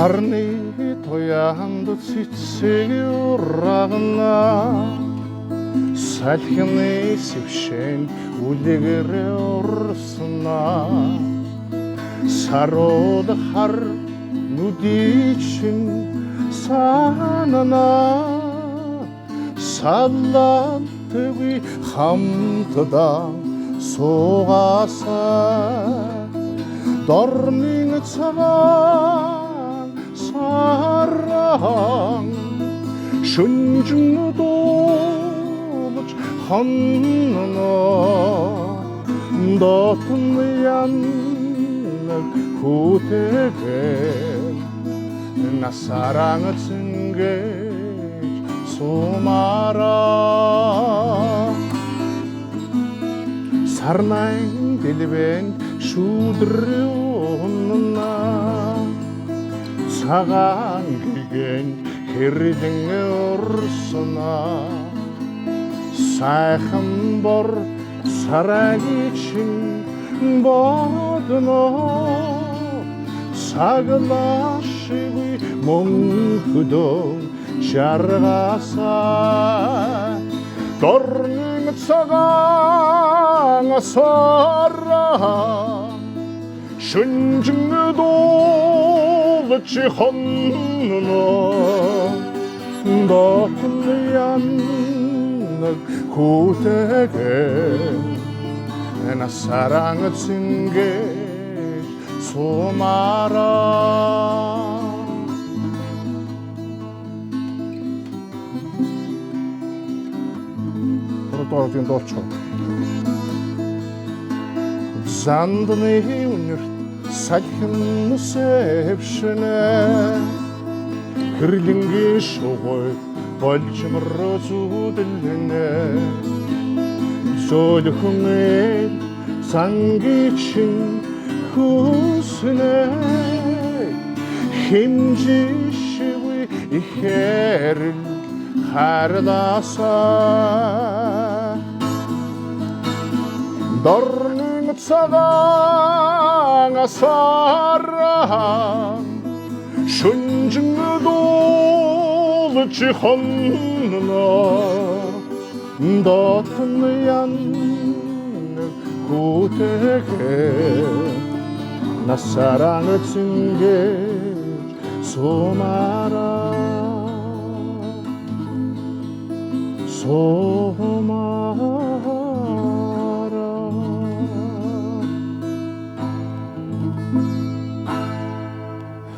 Сарны тоянды цэцэги урагна салхины севшэн үлэгэрэ урсна сарууд хар нүдичин санана саллантыгы хамтыдан сугаса дорнын цагаан сараан шүнжин дуулж хонно дотн яннаг хүүтэгээр насаран цэнгэж сумараа сарнайн дэлбэн шүүдрүүнна цагаан гэгэн хэрдэн урсна сайхан бор сарагичин бодно саглашгүй мөнхөдөө чаргасаа дорнын цагаан асараа шүнжин дуулж хонно дотн яннаг хүүтэгээр насаран цэнгэж сумараа Тротуарын доолчоо зандны үнэр салхин сэвшнэ хэрлэнгийн шугой болж мөрөзүүдэлнэ зөөлхөн сангичин хүснэ хэмжишгүй ихэрл хардасаа дорнын цагаан асараа шүнжин дуулж хонно дотн яннаг хүүтэгээр насаран цэнгэж сумараа